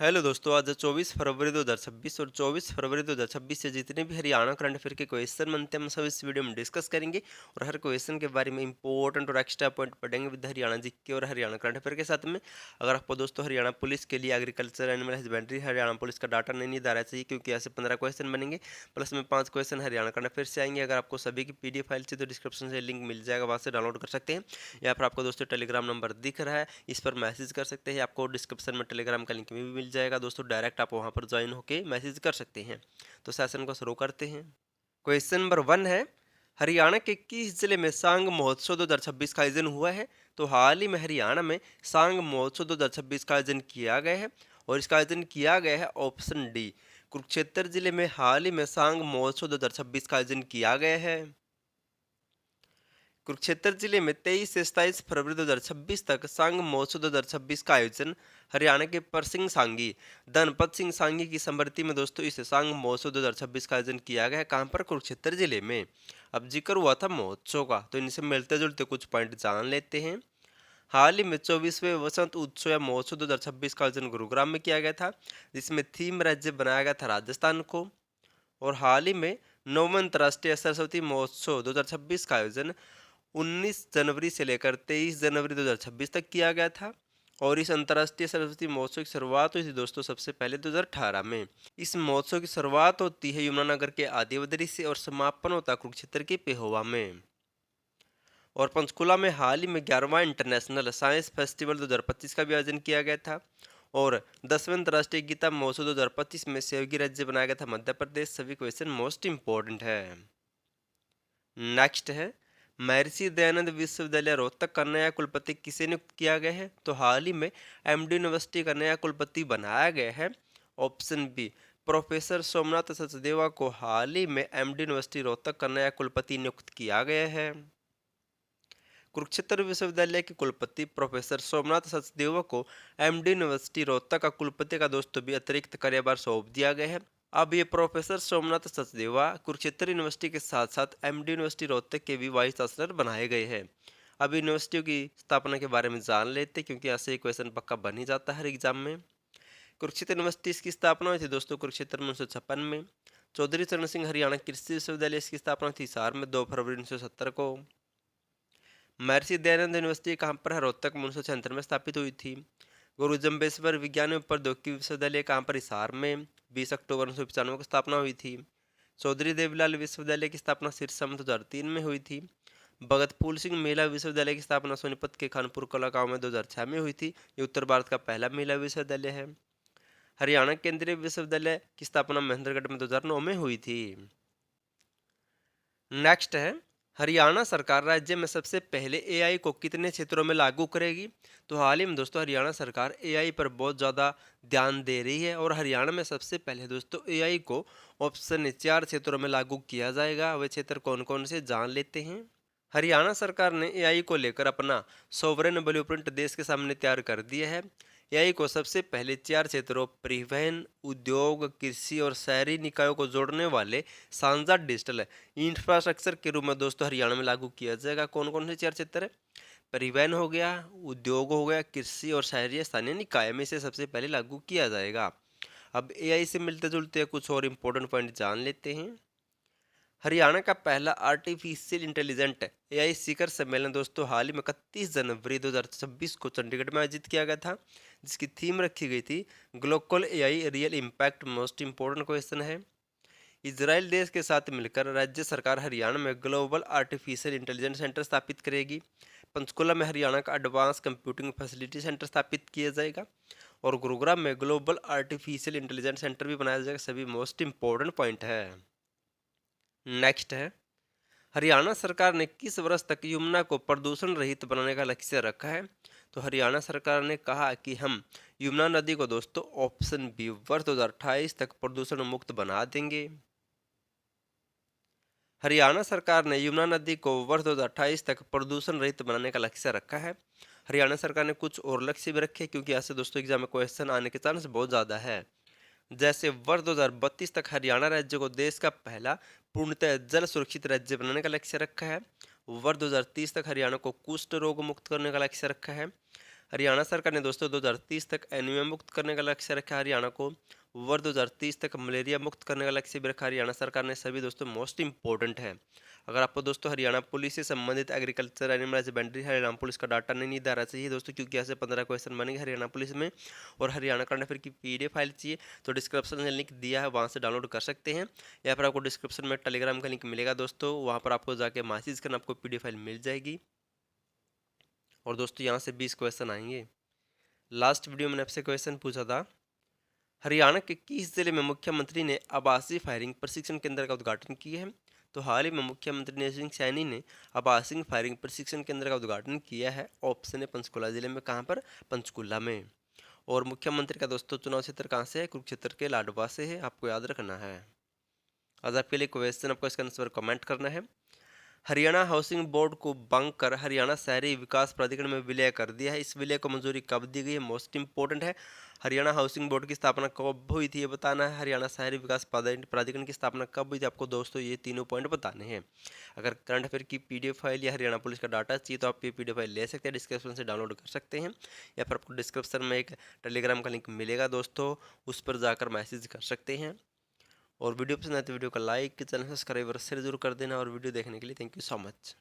Hello दोस्तों, आज 24 फरवरी 2026 और 24 फरवरी 2026 से जितने भी हरियाणा करंट अफेयर के क्वेश्चन बनते हैं हम सब इस वीडियो में डिस्कस करेंगे। और हर क्वेश्चन के बारे में इंपॉर्टेंट और एक्स्ट्रा पॉइंट पढ़ेंगे विद हरियाणा जीके और हरियाणा करंट अफेयर के साथ में। अगर आपको दोस्तों हरियाणा पुलिस के लिए agriculture animal husbandry Haryana police का डाटा नहीं आ रहा चाहिए, क्योंकि ऐसे 15 क्वेश्चन बनेंगे प्लस में 5 क्वेश्चन हरियाणा करंट अफेयर से आएंगे। अगर आपको सभी की पीडीएफ फाइल चाहिए तो डिस्क्रिप्शन से लिंक मिल जाएगा, वहाँ से डाउनलोड कर सकते हैं। यहाँ पर आपको दोस्तों टेलीग्राम नंबर दिख रहा है, इस पर मैसेज कर सकते हैं। आपको डिस्क्रिप्शन में टेलीग्राम का लिंक भी मिल जाएगा दोस्तों, डायरेक्ट आप वहां पर ज्वाइन होके मैसेज कर सकते हैं। तो सेशन को शुरू करते हैं। क्वेश्चन नंबर 1 है, हरियाणा के किस जिले में सांग महोत्सव 2026 का आयोजन हुआ है? तो हाल ही में हरियाणा में सांग महोत्सव 2026 का आयोजन किया गया है, और इसका आयोजन किया गया है ऑप्शन डी, कुरुक्षेत्र जिले में हाल ही में सांग महोत्सव 2026 का आयोजन किया गया है। कुरुक्षेत्र जिले में 23 से 27 फरवरी 2026 तक सांग महोत्सव 2026 का आयोजन हरियाणा के परसिंह सांगी धनपत सिंह सांगी की स्मृति में दोस्तों इस सांग महोत्सव 2026 का आयोजन किया गया है। कहाँ पर? कुरुक्षेत्र जिले में। अब जिक्र हुआ था महोत्सव का, तो इनसे मिलते जुलते कुछ पॉइंट जान लेते हैं। हाल ही में 24वें वसंत उत्सव या महोत्सव 2026 का आयोजन गुरुग्राम में किया गया था, जिसमें थीम राज्य बनाया गया था राजस्थान को। और हाल ही में 9वां अंतर्राष्ट्रीय सरस्वती महोत्सव 2026 का आयोजन 19 जनवरी से लेकर 23 जनवरी 2026 तक किया गया था। और इस अंतर्राष्ट्रीय सरस्वती महोत्सव की शुरुआत हुई थी दोस्तों सबसे पहले 2018 में। इस महोत्सव की शुरुआत होती है यमुनानगर के आदिवदरी से और समापन होता है कुरुक्षेत्र के पेहोवा में। और पंचकुला में हाल ही में 11वां इंटरनेशनल साइंस फेस्टिवल 2025 का भी आयोजन किया गया था। और 10वें अंतर्राष्ट्रीय गीता महोत्सव 2025 में सहयोगी राज्य बनाया गया था मध्य प्रदेश। सभी क्वेश्चन मोस्ट इंपॉर्टेंट है। नेक्स्ट है, महर्षि दयानंद विश्वविद्यालय रोहतक का नया कुलपति किसे नियुक्त किया गया है? तो हाल ही में एमडी यूनिवर्सिटी का नया कुलपति बनाया गया है। Option B, professor Somnath Sachdeva को हाल ही में एमडी यूनिवर्सिटी रोहतक का नया कुलपति नियुक्त किया गया है। कुरुक्षेत्र विश्वविद्यालय के कुलपति प्रोफेसर सोमनाथ सचदेवा को एमडी यूनिवर्सिटी रोहतक का कुलपति का दोस्तों भी अतिरिक्त कार्यभार सौंप दिया गया है। अब ये प्रोफेसर सोमनाथ सचदेवा कुरुक्षेत्र यूनिवर्सिटी के साथ साथ एमडी यूनिवर्सिटी रोहतक के भी वाइस चांसलर बनाए गए हैं। अब यूनिवर्सिटियों की स्थापना के बारे में जान लेते, क्योंकि ऐसे क्वेश्चन पक्का बन ही जाता है हर एग्जाम में। कुरुक्षेत्र यूनिवर्सिटी इसकी स्थापना हुई थी दोस्तों कुरुक्षेत्र में 1956 में। चौधरी चरण सिंह हरियाणा कृषि विश्वविद्यालय इसकी स्थापना हुई थी हिसार में 2 फरवरी 1970 को। महर्षि दयानंद यूनिवर्सिटी कहाँ पर है? रोहतक में 1976 में स्थापित हुई थी। गुरु जम्बेश्वर विज्ञान एवं प्रौद्योगिकी विश्वविद्यालय कहाँ पर? हिसार में 20 अक्टूबर 1995 को स्थापना हुई थी। चौधरी देवीलाल विश्वविद्यालय की स्थापना सिरसा में 2003 में हुई थी। भगत फूल सिंह महिला विश्वविद्यालय की स्थापना सोनीपत के खानपुर कला गांव में 2006 में हुई थी। ये उत्तर भारत का पहला महिला विश्वविद्यालय है। हरियाणा केंद्रीय विश्वविद्यालय की स्थापना महेंद्रगढ़ में 2009 में हुई थी। नेक्स्ट है, हरियाणा सरकार राज्य में सबसे पहले एआई को कितने क्षेत्रों में लागू करेगी? तो हाल ही में दोस्तों हरियाणा सरकार एआई पर बहुत ज़्यादा ध्यान दे रही है, और हरियाणा में सबसे पहले दोस्तों एआई को ऑप्शन 4 क्षेत्रों में लागू किया जाएगा। वे क्षेत्र कौन कौन से जान लेते हैं। हरियाणा सरकार ने एआई को लेकर अपना सोवरेन ब्लूप्रिंट देश के सामने तैयार कर दिया है। एआई को सबसे पहले 4 क्षेत्रों परिवहन, उद्योग, कृषि और शहरी निकायों को जोड़ने वाले साझा डिजिटल इंफ्रास्ट्रक्चर के रूप में दोस्तों हरियाणा में लागू किया जाएगा। कौन कौन से 4 क्षेत्र है? परिवहन हो गया, उद्योग हो गया, कृषि और शहरी स्थानीय निकाय में से सबसे पहले लागू किया जाएगा। अब एआई से मिलते जुलते कुछ और इम्पोर्टेंट पॉइंट जान लेते हैं। हरियाणा का पहला आर्टिफिशियल इंटेलिजेंट एआई शिखर सम्मेलन दोस्तों हाल ही में 31 जनवरी 2026 को चंडीगढ़ में आयोजित किया गया था, जिसकी थीम रखी गई थी global AI real impact. Most important question है। इजराइल देश के साथ मिलकर राज्य सरकार हरियाणा में ग्लोबल आर्टिफिशियल इंटेलिजेंस सेंटर स्थापित करेगी। पंचकुला में हरियाणा का एडवांस कंप्यूटिंग फैसिलिटी सेंटर स्थापित किया जाएगा। और गुरुग्राम में ग्लोबल आर्टिफिशियल इंटेलिजेंस सेंटर भी बनाया जाएगा। सभी मोस्ट इंपॉर्टेंट पॉइंट है। नेक्स्ट है, हरियाणा सरकार ने किस वर्ष तक यमुना को प्रदूषण रहित बनाने का लक्ष्य रखा है? तो हरियाणा सरकार ने कहा कि हम यमुना नदी को दोस्तों ऑप्शन बी वर्ष 2028 तक प्रदूषण मुक्त बना देंगे। हरियाणा सरकार ने यमुना नदी को वर्ष 2028 तक प्रदूषण रहित बनाने का लक्ष्य रखा है। हरियाणा सरकार ने कुछ और लक्ष्य भी रखे, क्योंकि ऐसे दोस्तों एग्जाम में क्वेश्चन आने के चांस बहुत ज़्यादा है। जैसे वर्ष 2032 तक हरियाणा राज्य को देश का पहला पूर्णतः जल सुरक्षित राज्य बनाने का लक्ष्य रखा है। वर्ष 2030 तक हरियाणा को कुष्ठ रोग मुक्त करने का लक्ष्य रखा है। हरियाणा सरकार ने दोस्तों 2030 तक एनीमिया मुक्त करने का लक्ष्य रखा है हरियाणा को। वर्ष 2030 तक मलेरिया मुक्त करने का लक्ष्य भी रखा हरियाणा सरकार ने। सभी दोस्तों मोस्ट इंपॉर्टेंट है। अगर आपको दोस्तों हरियाणा पुलिस से संबंधित agriculture animal husbandry Haryana police का डाटा नहीं डाला चाहिए दोस्तों, क्योंकि यहाँ से 15 क्वेश्चन बनेंगे हरियाणा पुलिस में। और हरियाणा करंट अफेयर की पीडीएफ फाइल चाहिए तो डिस्क्रिप्शन में लिंक दिया है, वहाँ से डाउनलोड कर सकते हैं। या फिर आपको डिस्क्रिप्शन में टेलीग्राम का लिंक मिलेगा दोस्तों, वहाँ पर आपको जाके मैसेज करना, आपको पीडीएफ फाइल मिल जाएगी। और दोस्तों यहाँ से 20 क्वेश्चन आएंगे। लास्ट वीडियो में आपसे क्वेश्चन पूछा था, हरियाणा के किस जिले में मुख्यमंत्री ने आवासीय फायरिंग प्रशिक्षण केंद्र का उद्घाटन किया है? तो हाल ही में मुख्यमंत्री नरेंद्र सिंह सैनी ने आवासीय फायरिंग प्रशिक्षण केंद्र का उद्घाटन किया है। ऑप्शन है पंचकुला जिले में। कहाँ पर? पंचकुला में। और मुख्यमंत्री का दोस्तों चुनाव क्षेत्र कहाँ से है? कुरुक्षेत्र के लाडवा से है, आपको याद रखना है। आज आपके लिए क्वेश्चन, आपको इसका आंसर कमेंट करना है। हरियाणा हाउसिंग बोर्ड को भंग कर हरियाणा शहरी विकास प्राधिकरण में विलय कर दिया है। इस विलय को मंजूरी कब दी गई है? मोस्ट इंपोर्टेंट है। हरियाणा हाउसिंग बोर्ड की स्थापना कब हुई थी ये बताना है। हरियाणा शहरी विकास प्राधिकरण की स्थापना कब हुई थी? आपको दोस्तों ये तीनों पॉइंट बताने हैं। अगर करंट अफेयर की पीडीएफ फाइल या हरियाणा पुलिस का डाटा चाहिए तो आप ये पीडीएफ फाइल ले सकते हैं, डिस्क्रिप्शन से डाउनलोड कर सकते हैं। या फिर आपको डिस्क्रिप्शन में एक टेलीग्राम का लिंक मिलेगा दोस्तों, उस पर जाकर मैसेज कर सकते हैं। और वीडियो पसंद आए तो वीडियो को लाइक, चैनल सब्सक्राइब और शेयर जरूर कर देना। और वीडियो देखने के लिए थैंक यू सो मच।